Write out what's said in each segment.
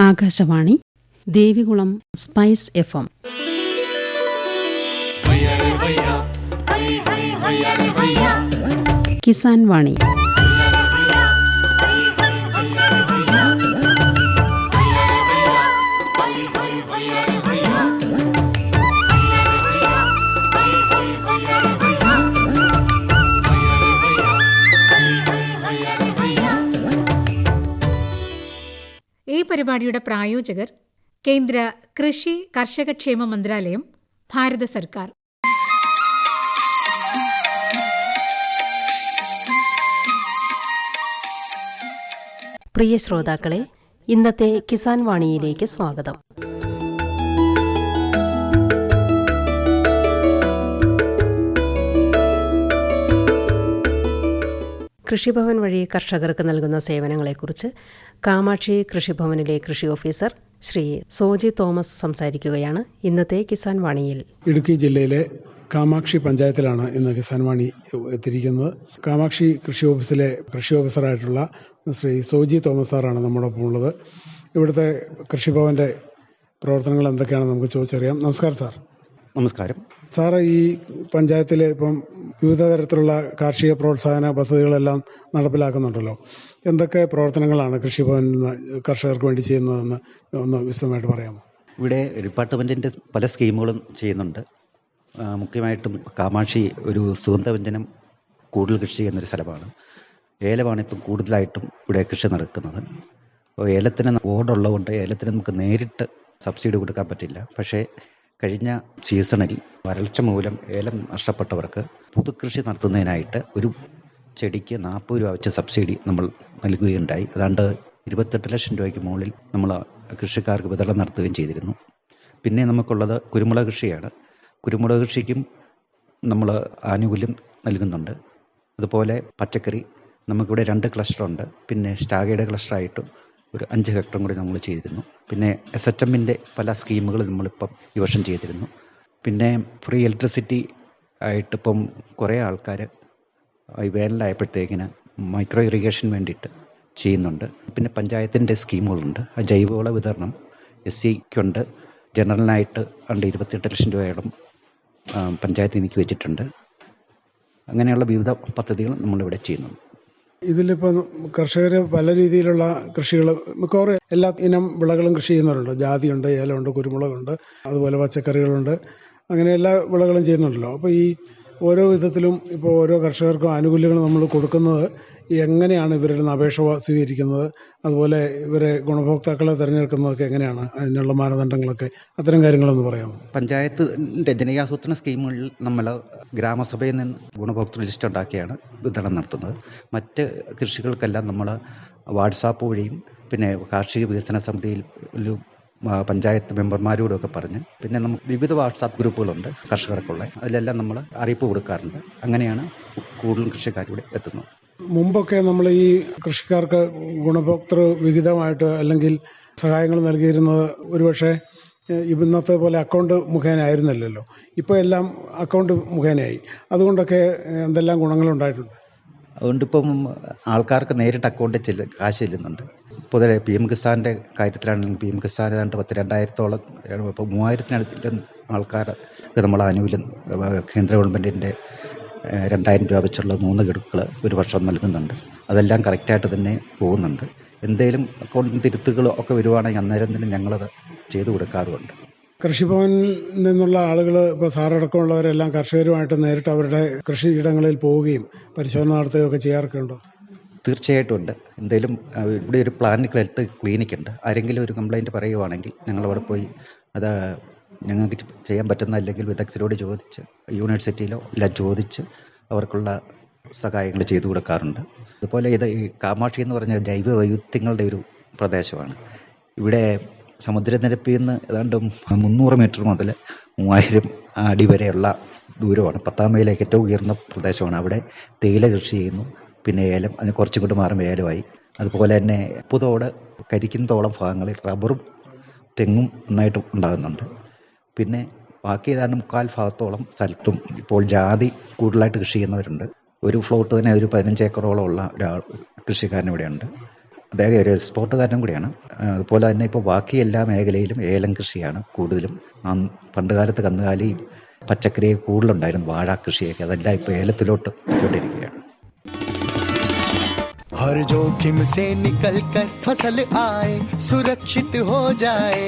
Akashvani Devikulam spice FM. Kisan വാണി. ഈ പരിപാടിയുടെ പ്രായോജകർ കേന്ദ്ര കൃഷി കർഷകക്ഷേമ മന്ത്രാലയം, ഭാരത സർക്കാർ. പ്രിയ ശ്രോതാക്കളെ, ഇന്നത്തെ കിസാൻ വാണിയിലേക്ക് സ്വാഗതം. കൃഷിഭവൻ വഴി കർഷകർക്ക് നൽകുന്ന സേവനങ്ങളെക്കുറിച്ച് കാമാക്ഷി കൃഷിഭവനിലെ കൃഷി ഓഫീസർ ശ്രീ സോജി തോമസ് സംസാരിക്കുകയാണ് ഇന്നത്തെ കിസാൻ വാണിയിൽ. ഇടുക്കി ജില്ലയിലെ കാമാക്ഷി പഞ്ചായത്തിലാണ് ഇന്ന് കിസാൻ വാണി എത്തിയിരിക്കുന്നത്. കാമാക്ഷി കൃഷി ഓഫീസിലെ കൃഷി ഓഫീസറായിട്ടുള്ള ശ്രീ സോജി തോമസ് സാറാണ് നമ്മോടൊപ്പം ഉള്ളത്. ഇവിടുത്തെ കൃഷിഭവൻ്റെ പ്രവർത്തനങ്ങൾ എന്തൊക്കെയാണെന്ന് നമുക്ക് ചോദിച്ചറിയാം. നമസ്കാരം സാർ. നമസ്കാരം സാർ, ഈ പഞ്ചായത്തിൽ ഇപ്പം വിവിധ തരത്തിലുള്ള കാർഷിക പ്രോത്സാഹന പദ്ധതികളെല്ലാം നടപ്പിലാക്കുന്നുണ്ടല്ലോ. എന്തൊക്കെ പ്രവർത്തനങ്ങളാണ് കൃഷിഭവൻ കർഷകർക്ക് വേണ്ടി ചെയ്യുന്നതെന്ന് ഒന്ന് വിശദമായിട്ട് പറയാമോ? ഇവിടെ ഡിപ്പാർട്ട്മെൻറ്റിൻ്റെ പല സ്കീമുകളും ചെയ്യുന്നുണ്ട്. മുഖ്യമായിട്ടും കാമാക്ഷി ഒരു സുഗന്ധവ്യഞ്ജനം കൂടുതൽ കൃഷി എന്നൊരു സ്ഥലമാണ്. ഏലമാണ് ഇപ്പം കൂടുതലായിട്ടും ഇവിടെ കൃഷി നടക്കുന്നത്. അപ്പോൾ ഏലത്തിന് ഓടുള്ളതുകൊണ്ട് ഏലത്തിന് നമുക്ക് നേരിട്ട് സബ്സിഡി കൊടുക്കാൻ പറ്റില്ല. പക്ഷേ കഴിഞ്ഞ സീസണിൽ വരൾച്ച മൂലം ഏലം നഷ്ടപ്പെട്ടവർക്ക് പുതുകൃഷി നടത്തുന്നതിനായിട്ട് ഒരു ചെടിക്ക് 40 രൂപ വെച്ച് സബ്സിഡി നമ്മൾ നൽകുകയുണ്ടായി. അതാണ്ട് 28 ലക്ഷം രൂപയ്ക്ക് മുകളിൽ നമ്മൾ കൃഷിക്കാർക്ക് വിതരണം നടത്തുകയും ചെയ്തിരുന്നു. പിന്നെ നമുക്കുള്ളത് കുരുമുളക് കൃഷിയാണ്. കുരുമുളക് കൃഷിക്കും നമ്മൾ ആനുകൂല്യം നൽകുന്നുണ്ട്. അതുപോലെ പച്ചക്കറി നമുക്കിവിടെ 2 ക്ലസ്റ്ററുണ്ട്. പിന്നെ സ്റ്റാഗയുടെ ക്ലസ്റ്ററായിട്ടും ഒരു 5 ഹെക്ടറും കൂടി നമ്മൾ ചെയ്തിരുന്നു. പിന്നെ SHMൻ്റെ പല സ്കീമുകൾ നമ്മളിപ്പം ഈ വർഷം ചെയ്തിരുന്നു. പിന്നെ ഫ്രീ ഇലക്ട്രിസിറ്റി ആയിട്ടിപ്പം കുറേ ആൾക്കാർ ഈ വേനലായപ്പോഴത്തേക്കിന് മൈക്രോ ഇറിഗേഷൻ വേണ്ടിയിട്ട് ചെയ്യുന്നുണ്ട്. പിന്നെ പഞ്ചായത്തിൻ്റെ സ്കീമുകളുണ്ട്. ആ ജൈവവള വിതരണം SCക്കുണ്ട്. ജനറലിനായിട്ട് 28 ലക്ഷം രൂപയോളം പഞ്ചായത്ത് നീക്കി വെച്ചിട്ടുണ്ട്. അങ്ങനെയുള്ള വിവിധ പദ്ധതികൾ നമ്മളിവിടെ ചെയ്യുന്നുണ്ട്. ഇതിലിപ്പോൾ കർഷകർ പല രീതിയിലുള്ള കൃഷികൾ, മിക്കവാറും എല്ലാ ഇനം വിളകളും കൃഷി ചെയ്യുന്നവരുണ്ട്. ജാതിയുണ്ട്, ഏലമുണ്ട്, കുരുമുളകുണ്ട്, അതുപോലെ പച്ചക്കറികളുണ്ട്. അങ്ങനെ എല്ലാ വിളകളും ചെയ്യുന്നുണ്ടല്ലോ. അപ്പോൾ ഈ ഓരോ വിധത്തിലും ഇപ്പോൾ ഓരോ കർഷകർക്കും ആനുകൂല്യങ്ങൾ നമ്മൾ കൊടുക്കുന്നത് എങ്ങനെയാണ്? ഇവരുടെ അപേക്ഷ സ്വീകരിക്കുന്നത്, അതുപോലെ ഇവരെ ഗുണഭോക്താക്കളെ തിരഞ്ഞെടുക്കുന്നതൊക്കെ എങ്ങനെയാണ്? അതിനുള്ള മാനദണ്ഡങ്ങളൊക്കെ, അത്തരം കാര്യങ്ങളൊന്ന് പറയാമോ? പഞ്ചായത്തിൻ്റെ ജനകീയാസൂത്രണ സ്കീമുകളിൽ നമ്മൾ ഗ്രാമസഭയിൽ നിന്ന് ഗുണഭോക്തൃ ലിസ്റ്റ് ഉണ്ടാക്കിയാണ് വിതരണം നടത്തുന്നത്. മറ്റ് കൃഷികൾക്കെല്ലാം നമ്മൾ വാട്സാപ്പ് വഴിയും പിന്നെ കാർഷിക വികസന സമിതിയിൽ പഞ്ചായത്ത് മെമ്പർമാരോടൊക്കെ പറഞ്ഞ്, പിന്നെ നമുക്ക് വിവിധ വാട്സാപ്പ് ഗ്രൂപ്പുകളുണ്ട് കർഷകർക്കുള്ള, അതിലെല്ലാം നമ്മൾ അറിയിപ്പ് കൊടുക്കാറുണ്ട്. അങ്ങനെയാണ് കൂടുതലും കൃഷിക്കാരിവിടെ എത്തുന്നത്. മുമ്പൊക്കെ നമ്മൾ ഈ കൃഷിക്കാർക്ക് ഗുണഭോക്തൃ വിഹിതമായിട്ട് അല്ലെങ്കിൽ സഹായങ്ങൾ നൽകിയിരുന്നത് ഒരുപക്ഷെ ഇന്നത്തെ പോലെ അക്കൗണ്ട് മുഖേന ആയിരുന്നില്ലല്ലോ. ഇപ്പോൾ എല്ലാം അക്കൗണ്ട് മുഖേനയായി. അതുകൊണ്ടൊക്കെ എന്തെല്ലാം ഗുണങ്ങളുണ്ടായിട്ടുണ്ട്? അതുകൊണ്ടിപ്പം ആൾക്കാർക്ക് നേരിട്ട് അക്കൗണ്ടിൽ കാശ് ചെല്ലുന്നുണ്ട്. പൊതുവെ PM കിസാൻ്റെ കാര്യത്തിലാണെങ്കിൽ PM കിസാൻ ഏതാണ്ട് 2000-ഓളം, ഇപ്പോൾ 3000-ത്തിനടുത്ത് ആൾക്കാർക്ക് നമ്മൾ ആനുകൂല്യം കേന്ദ്ര ഗവൺമെൻറ്റിൻ്റെ 2000 രൂപ വെച്ചുള്ള 3 ഗഡുക്കൾ ഒരു വർഷം നൽകുന്നുണ്ട്. അതെല്ലാം കറക്റ്റായിട്ട് തന്നെ പോകുന്നുണ്ട്. എന്തെങ്കിലും അക്കൗണ്ടിൽ തിരുത്തുകളോ ഒക്കെ വരുവാണെങ്കിൽ അന്നേരം തന്നെ ഞങ്ങളത് ചെയ്തു കൊടുക്കാറുമുണ്ട്. കൃഷിഭവനിൽ നിന്നുള്ള ആളുകൾ, ഇപ്പോൾ സാറടക്കമുള്ളവരെല്ലാം കർഷകരുമായിട്ട് നേരിട്ട് അവരുടെ കൃഷിയിടങ്ങളിൽ പോവുകയും പരിശോധന നടത്തുകയൊക്കെ ചെയ്യാറൊക്കെ ഉണ്ടോ? തീർച്ചയായിട്ടും ഉണ്ട്. എന്തെങ്കിലും ഇവിടെ ഒരു പ്ലാന്റ് ഹെൽത്ത് ക്ലിനിക് ഉണ്ട്. ആരെങ്കിലും ഒരു കംപ്ലയിൻറ്റ് പറയുവാണെങ്കിൽ ഞങ്ങളവിടെ പോയി അത് ഞങ്ങൾക്ക് ചെയ്യാൻ പറ്റുന്ന അല്ലെങ്കിൽ വിദഗ്ധരോട് ചോദിച്ച്, യൂണിവേഴ്സിറ്റിയിലോ എല്ലാം ചോദിച്ച് അവർക്കുള്ള സഹായങ്ങൾ ചെയ്തു കൊടുക്കാറുണ്ട്. അതുപോലെ ഇത് ഈ കാമാക്ഷി എന്ന് പറഞ്ഞ ജൈവ വൈവിധ്യങ്ങളുടെ ഒരു പ്രദേശമാണ്. ഇവിടെ സമുദ്രനിരപ്പിൽ നിന്ന് ഏതാണ്ട് 300 മീറ്റർ മുതൽ 3000 അടി വരെയുള്ള ദൂരമാണ്. 10ാം മൈലിലേക്ക് ഏറ്റവും ഉയർന്ന പ്രദേശമാണ്. അവിടെ തേയില കൃഷി ചെയ്യുന്നു. പിന്നെ ഏലം, അതിന് കുറച്ചും കൂടി മാറും ഏലമായി. അതുപോലെ തന്നെ പുതോട് കരിക്കുന്നതോളം ഭാഗങ്ങളിൽ റബ്ബറും തെങ്ങും നന്നായിട്ട് ഉണ്ടാകുന്നുണ്ട്. പിന്നെ ബാക്കി ഏതാണ്ട് 3/4 ഭാഗത്തോളം സ്ഥലത്തും ഇപ്പോൾ ജാതി കൂടുതലായിട്ട് കൃഷി ചെയ്യുന്നവരുണ്ട്. ഒരു ഫ്ലോട്ട് തന്നെ ഒരു 15 ഏക്കറോളം ഉള്ള ഒരാൾ കൃഷിക്കാരൻ ഇവിടെയുണ്ട്. അദ്ദേഹം ഒരു എക്സ്പോർട്ടുകാരനും കൂടിയാണ്. അതുപോലെ തന്നെ ഇപ്പോൾ ബാക്കി എല്ലാ മേഖലയിലും ഏലം കൃഷിയാണ് കൂടുതലും. പണ്ടുകാലത്ത് കന്നുകാലിയും പച്ചക്കറിയും കൂടുതലുണ്ടായിരുന്നു, വാഴ കൃഷിയൊക്കെ. അതെല്ലാം ഇപ്പോൾ ഏലത്തിലോട്ട് ഇരിക്കുകയാണ്. हर जोखिम से निकल कर फसल आए, सुरक्षित हो जाए।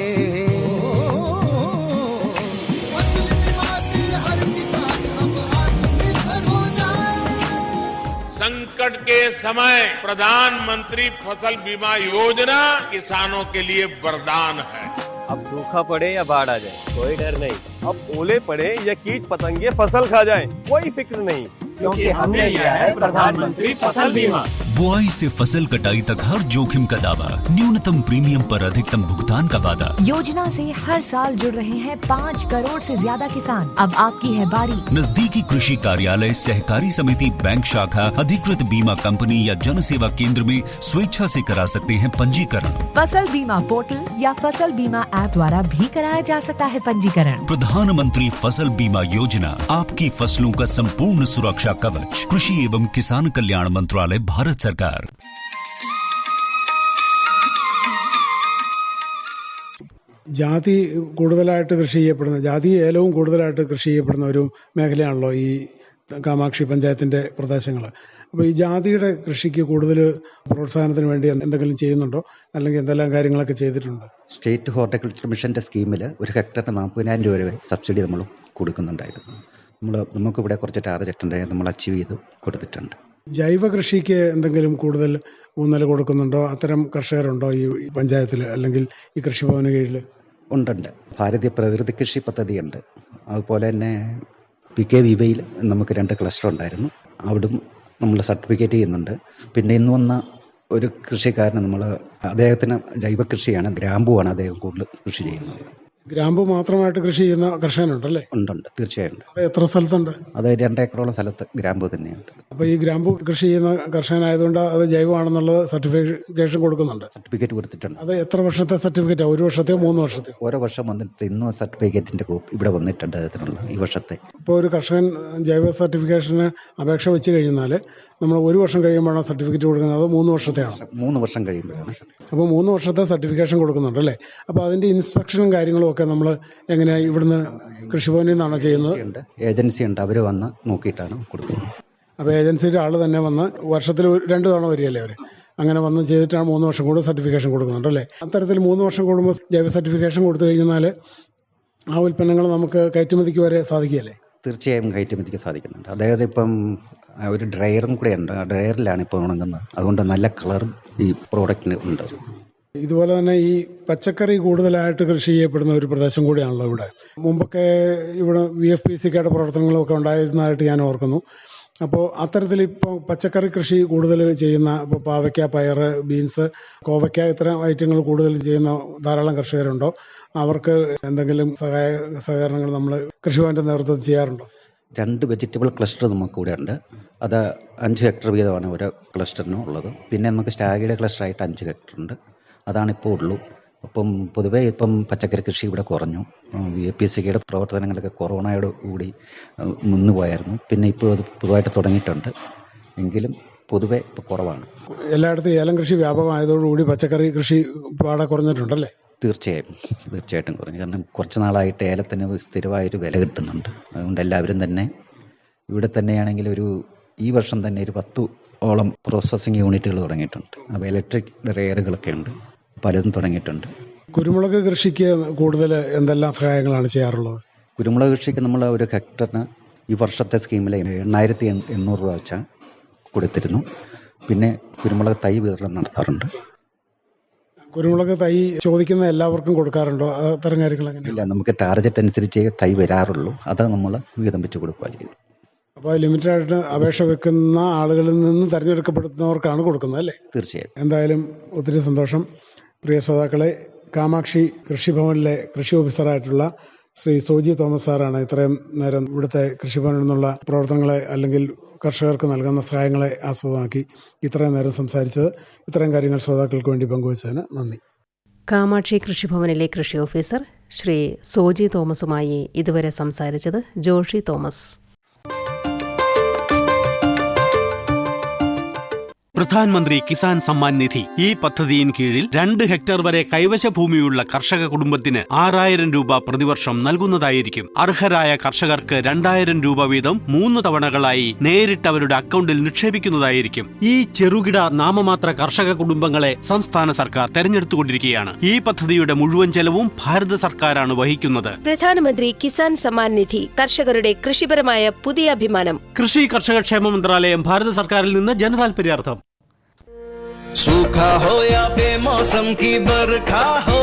फसल बीमा से हर किसान अब आत्मनिर्भर हो जाए। संकट के समय प्रधानमंत्री फसल बीमा योजना किसानों के लिए वरदान है। अब सूखा पड़े या बाढ़ आ जाए, कोई डर नहीं। अब ओले पड़े या कीट पतंगे फसल खा जाए, कोई फिक्र नहीं, क्योंकि हमने लिया है प्रधानमंत्री फसल बीमा। बुआई से फसल कटाई तक हर जोखिम का दावा, न्यूनतम प्रीमियम पर अधिकतम भुगतान का वादा। योजना से हर साल जुड़ रहे हैं 5 करोड़ से ज्यादा किसान। अब आपकी है बारी। नजदीकी कृषि कार्यालय, सहकारी समिति, बैंक शाखा, अधिकृत बीमा कंपनी या जन सेवा केंद्र में स्वेच्छा से करा सकते हैं पंजीकरण। फसल बीमा पोर्टल या फसल बीमा ऐप द्वारा भी कराया जा सकता है पंजीकरण। प्रधानमंत्री फसल बीमा योजना, आपकी फसलों का संपूर्ण सुरक्षा कवच। कृषि एवं किसान कल्याण मंत्रालय, भारत सरकार। ജാതി കൂടുതലായിട്ട് കൃഷി ചെയ്യപ്പെടുന്ന, ജാതി ഏലവും കൂടുതലായിട്ട് കൃഷി ചെയ്യപ്പെടുന്ന ഒരു മേഖലയാണല്ലോ ഈ കാമാക്ഷി പഞ്ചായത്തിൻ്റെ പ്രദേശങ്ങൾ. അപ്പോൾ ഈ ജാതിയുടെ കൃഷിക്ക് കൂടുതൽ പ്രോത്സാഹനത്തിന് വേണ്ടി എന്തെങ്കിലും ചെയ്യുന്നുണ്ടോ, അല്ലെങ്കിൽ എന്തെല്ലാം കാര്യങ്ങളൊക്കെ ചെയ്തിട്ടുണ്ട്? സ്റ്റേറ്റ് ഹോർട്ടിക്കൾച്ചർ മിഷൻ്റെ സ്കീമിൽ ഒരു ഹെക്ടറിന് 40,000 രൂപ വരെ സബ്സിഡി നമ്മൾ കൊടുക്കുന്നുണ്ടായിരുന്നു. നമുക്കിവിടെ കുറച്ച് ടാർഗറ്റ് ഉണ്ടായിരുന്നു, നമ്മൾ അച്ചീവ് ചെയ്ത് കൊടുത്തിട്ടുണ്ട്. ജൈവ കൃഷിക്ക് എന്തെങ്കിലും കൂടുതൽ ഊന്നൽ കൊടുക്കുന്നുണ്ടോ? അത്തരം കർഷകരുണ്ടോ ഈ പഞ്ചായത്തിൽ അല്ലെങ്കിൽ ഈ കൃഷിഭവന് കീഴിൽ? ഉണ്ട്. ഭാരതീയ പ്രകൃതി കൃഷി പദ്ധതിയുണ്ട്. അതുപോലെ തന്നെ PKVY നമുക്ക് 2 ക്ലസ്റ്റർ ഉണ്ടായിരുന്നു, അവിടും നമ്മൾ സർട്ടിഫിക്കറ്റ് ചെയ്യുന്നുണ്ട്. പിന്നെ ഇന്ന് വന്ന ഒരു കൃഷിക്കാരന് അദ്ദേഹത്തിന് ജൈവ കൃഷിയാണ്, ഗ്രാമ്പുവാണ് അദ്ദേഹം കൂടുതൽ കൃഷി ചെയ്യുന്നത്. ഗ്രാമ്പു മാത്രമായിട്ട് കൃഷി ചെയ്യുന്ന കർഷകനുണ്ടല്ലേ? ഉണ്ട്, തീർച്ചയായും. അത് എത്ര സ്ഥലത്തുണ്ട്? അത് 2 ഏക്കറോളം സ്ഥലത്ത് ഗ്രാമ്പു തന്നെയുണ്ട്. അപ്പോൾ ഈ ഗ്രാമ്പു കൃഷി ചെയ്യുന്ന കർഷകനായതുകൊണ്ട് അത് ജൈവമാണെന്നുള്ളത് സർട്ടിഫിക്കേഷൻ കൊടുക്കുന്നുണ്ട്. സർട്ടിഫിക്കറ്റ് കൊടുത്തിട്ടുണ്ട്. അത് എത്ര വർഷത്തെ സർട്ടിഫിക്കറ്റാണ്? 1 വർഷത്തെയോ 3 വർഷത്തെയോ? ഓരോ വർഷം വന്നിട്ട് ഇന്നും സർട്ടിഫിക്കറ്റിൻ്റെ കോപ്പി ഇവിടെ വന്നിട്ടുണ്ട് അതിനുള്ള ഈ വർഷത്തെ. ഇപ്പോൾ ഒരു കർഷകൻ ജൈവ സർട്ടിഫിക്കേഷന് അപേക്ഷ വെച്ച് കഴിഞ്ഞാൽ നമ്മൾ 1 വർഷം കഴിയുമ്പോഴാണ് സർട്ടിഫിക്കറ്റ് കൊടുക്കുന്നത്, അത് 3 വർഷത്തെയാണ്? 3 വർഷം കഴിയുമ്പോഴാണ്. അപ്പോൾ 3 വർഷത്തെ സർട്ടിഫിക്കേഷൻ കൊടുക്കുന്നുണ്ട് അല്ലേ? അപ്പോൾ അതിൻ്റെ ഇൻസ്പെക്ഷനും കാര്യങ്ങളും ഒക്കെ നമ്മൾ എങ്ങനെയാണ് ഇവിടുന്ന് കൃഷിഭവനിൽ നിന്നാണോ ചെയ്യുന്നത്? ഏജൻസി ഉണ്ട്, അവർ വന്ന് നോക്കിയിട്ടാണ് കൊടുക്കുന്നത്. അപ്പോൾ ഏജൻസിയുടെ ആൾ തന്നെ വന്ന് വർഷത്തിൽ 2 തവണ വരികയല്ലേ അവർ? അങ്ങനെ വന്ന് ചെയ്തിട്ടാണ് 3 വർഷം കൂടെ സർട്ടിഫിക്കേഷൻ കൊടുക്കുന്നുണ്ട് അല്ലേ? അത്തരത്തിൽ 3 വർഷം കൂടുമ്പോൾ ജൈവ സർട്ടിഫിക്കേഷൻ കൊടുത്തു കഴിഞ്ഞാൽ ആ ഉൽപ്പന്നങ്ങൾ നമുക്ക് കയറ്റുമതിക്ക് വരെ സാധിക്കുകയല്ലേ? തീർച്ചയായും കയറ്റുമതിക്ക് സാധിക്കുന്നുണ്ട്. അതായത് ഇപ്പം ഒരു ഡ്രയറും കൂടെ ഉണ്ട്, ആ ഡ്രയറിലാണ് ഇപ്പോൾ ഉണങ്ങുന്നത്. അതുകൊണ്ട് നല്ല കളറും ഈ പ്രോഡക്റ്റിന് ഉണ്ട്. ഇതുപോലെ തന്നെ ഈ പച്ചക്കറി കൂടുതലായിട്ട് കൃഷി ചെയ്യപ്പെടുന്ന ഒരു പ്രദേശം കൂടിയാണല്ലോ ഇവിടെ. മുമ്പൊക്കെ ഇവിടെ VFPCKയുടെ പ്രവർത്തനങ്ങളൊക്കെ ഉണ്ടായിരുന്നതായിട്ട് ഞാൻ ഓർക്കുന്നു. അപ്പോൾ അത്തരത്തിൽ ഇപ്പോൾ പച്ചക്കറി കൃഷി കൂടുതൽ ചെയ്യുന്ന, ഇപ്പോൾ പാവയ്ക്ക, പയർ, ബീൻസ്, കോവയ്ക്ക ഇത്തരം ഐറ്റങ്ങൾ കൂടുതൽ ചെയ്യുന്ന ധാരാളം കർഷകരുണ്ടോ? അവർക്ക് എന്തെങ്കിലും സഹകരണങ്ങൾ നമ്മൾ കൃഷിഭവൻ്റെ നേതൃത്വത്തിൽ ചെയ്യാറുണ്ടോ? 2 വെജിറ്റബിൾ ക്ലസ്റ്റർ നമുക്കിവിടെ ഉണ്ട്. അത് 5 ഹെക്ടർ വീതമാണ് ഓരോ ക്ലസ്റ്ററിനും ഉള്ളത്. പിന്നെ നമുക്ക് സ്റ്റാഗിയുടെ ക്ലസ്റ്ററായിട്ട് 5 ഹെക്ടർ ഉണ്ട്. അതാണിപ്പോൾ ഉള്ളൂ. അപ്പം പൊതുവേ ഇപ്പം പച്ചക്കറി കൃഷി ഇവിടെ കുറഞ്ഞു. VFPCKയുടെ പ്രവർത്തനങ്ങളൊക്കെ കൊറോണയോട് കൂടി നിന്ന് പോയായിരുന്നു. പിന്നെ ഇപ്പോൾ അത് പൊതുവായിട്ട് തുടങ്ങിയിട്ടുണ്ട്, എങ്കിലും പൊതുവെ ഇപ്പോൾ കുറവാണ്. എല്ലായിടത്തും ഏലം കൃഷി വ്യാപകമായതോടുകൂടി പച്ചക്കറി കൃഷി പാടെ കുറഞ്ഞിട്ടുണ്ടല്ലേ? തീർച്ചയായിട്ടും കുറഞ്ഞു. കാരണം കുറച്ച് നാളായിട്ട് ഏലത്തിന് സ്ഥിരമായൊരു വില കിട്ടുന്നുണ്ട്. അതുകൊണ്ട് എല്ലാവരും തന്നെ ഇവിടെ തന്നെയാണെങ്കിൽ ഈ വർഷം തന്നെ ഒരു 10ഓളം പ്രോസസ്സിങ് യൂണിറ്റുകൾ തുടങ്ങിയിട്ടുണ്ട്. അപ്പോൾ ഇലക്ട്രിക് ഡ്രയറുകളൊക്കെ ഉണ്ട്, പലതും തുടങ്ങിയിട്ടുണ്ട്. കുരുമുളക് കൃഷിക്ക് കൂടുതൽ എന്തെല്ലാം സഹായങ്ങളാണ് ചെയ്യാറുള്ളത്? കുരുമുളക് കൃഷിക്ക് നമ്മൾ ഒരു ഹെക്ടറിന് ഈ വർഷത്തെ സ്കീമിൽ 8,800 രൂപ വെച്ചാൽ കൊടുത്തിരുന്നു. പിന്നെ കുരുമുളക് തൈ വിതരണം നടത്താറുണ്ട്. കുരുമുളക് തൈ ചോദിക്കുന്ന എല്ലാവർക്കും കൊടുക്കാറുണ്ടോ? അത്തരം കാര്യങ്ങൾ എങ്ങനെയാണ്? ഇല്ല, നമുക്ക് ടാർഗറ്റ് അനുസരിച്ച് തൈ വരാറുള്ളൂ. അത് നമ്മൾ വീതം വെച്ച് കൊടുക്കുക ചെയ്തു. അപ്പോൾ ലിമിറ്റഡായിട്ട് അപേക്ഷ വെക്കുന്ന ആളുകളിൽ നിന്ന് തിരഞ്ഞെടുക്കപ്പെടുന്നവർക്കാണ് കൊടുക്കുന്നത് അല്ലേ? തീർച്ചയായും. എന്തായാലും ഒത്തിരി സന്തോഷം. പ്രിയ ശ്രോതാക്കളെ, കാമാക്ഷി കൃഷിഭവനിലെ കൃഷി ഓഫീസറായിട്ടുള്ള ശ്രീ സോജി തോമസ് സാറാണ് ഇത്രയും നേരം ഇവിടുത്തെ കൃഷിഭവനിൽ നിന്നുള്ള പ്രവർത്തനങ്ങളെ അല്ലെങ്കിൽ കർഷകർക്ക് നൽകുന്ന സഹായങ്ങളെ ആസ്പദമാക്കി ഇത്രയും നേരം സംസാരിച്ചത്. ഇത്രയും കാര്യങ്ങൾ ശ്രോതാക്കൾക്ക് വേണ്ടി പങ്കുവച്ചതിന് നന്ദി. കാമാക്ഷി കൃഷിഭവനിലെ കൃഷി ഓഫീസർ ശ്രീ സോജി തോമസുമായി ഇതുവരെ സംസാരിച്ചത് ജോഷി തോമസ്. പ്രധാനമന്ത്രി കിസാൻ സമ്മാൻ നിധി. ഈ പദ്ധതിയിൻ കീഴിൽ 2 ഹെക്ടർ വരെ കൈവശ ഭൂമിയുള്ള കർഷക കുടുംബത്തിന് 6000 രൂപ പ്രതിവർഷം നൽകുന്നതായിരിക്കും. അർഹരായ കർഷകർക്ക് 2000 രൂപ വീതം 3 തവണകളായി നേരിട്ട് അവരുടെ അക്കൗണ്ടിൽ നിക്ഷേപിക്കുന്നതായിരിക്കും. ഈ ചെറുകിട നാമമാത്ര കർഷക കുടുംബങ്ങളെ സംസ്ഥാന സർക്കാർ തെരഞ്ഞെടുത്തുകൊണ്ടിരിക്കുകയാണ്. ഈ പദ്ധതിയുടെ മുഴുവൻ ചെലവും ഭാരത സർക്കാരാണ് വഹിക്കുന്നത്. പ്രധാനമന്ത്രി കിസാൻ സമ്മാൻ നിധി, കർഷകരുടെ കൃഷിപരമായ പുതിയ അഭിമാനം. കൃഷി കർഷക ക്ഷേമ മന്ത്രാലയം, ഭാരത സർക്കാരിൽ നിന്ന് ജനതാൽപര്യാർത്ഥം. सूखा हो या बेमौसम की बरखा हो,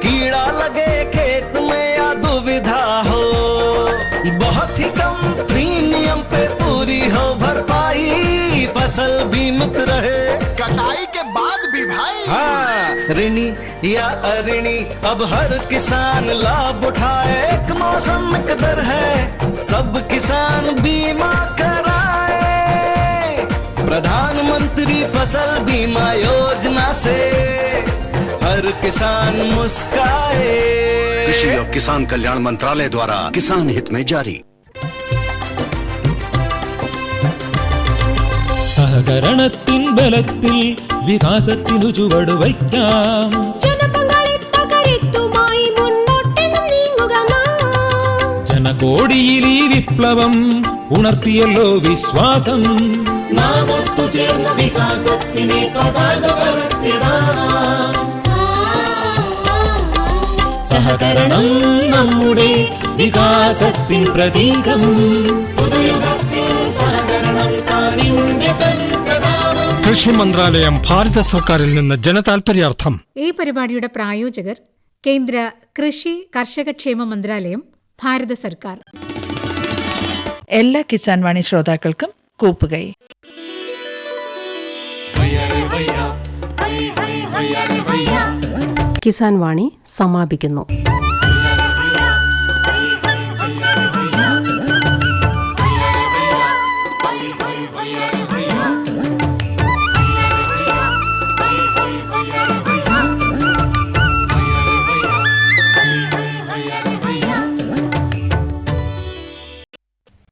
कीड़ा लगे खेत में या दुविधा हो, बहुत ही कम प्रीमियम पे पूरी हो भरपाई, फसल बीमित रहे कटाई के बाद भी भाई। हाँ, ऋणी या अऋणी अब हर किसान लाभ उठाए, एक मौसम एक दर है, सब किसान बीमा कराए। प्रधानमंत्री फसल बीमा योजना से हर किसान मुस्काए। कृषि और किसान कल्याण मंत्रालय द्वारा किसान हित में जारी. സഹകരണത്തിൻ ബലത്തിൽ വികാസത്തിനു ചുവടുവയ്ക്കാം. ജനപങ്കാളിത്തകരുത്തുമായി മുന്നോട്ട് നീങ്ങുക നാം. ജനകോടിയിൽ ഈ വിപ്ലവം ഉണർത്തിയല്ലോ വിശ്വാസം. നാം ഒത്തുചേർന്ന വികാസത്തിനെ പതാക പറത്തിടാം. സഹകരണം നമ്മുടെ വികാസത്തിൻ പ്രതീകം. പുതുയുഗത്തിൽ സഹകരണം താനിന്റെ പ്രധാനം. കൃഷി മന്ത്രാലയം, ഭാരത സർക്കാരിൽ നിന്ന് ജനതാൽപര്യാർത്ഥം. ഈ പരിപാടിയുടെ പ്രായോജകർ കേന്ദ്ര കൃഷി കർഷക ക്ഷേമ മന്ത്രാലയം, ഭാരത സർക്കാർ. എല്ലാ കിസാൻ വാണി ശ്രോതാക്കൾക്കും കൂപ്പുകൈ. കിസാൻ വാണി സമാപിക്കുന്നു.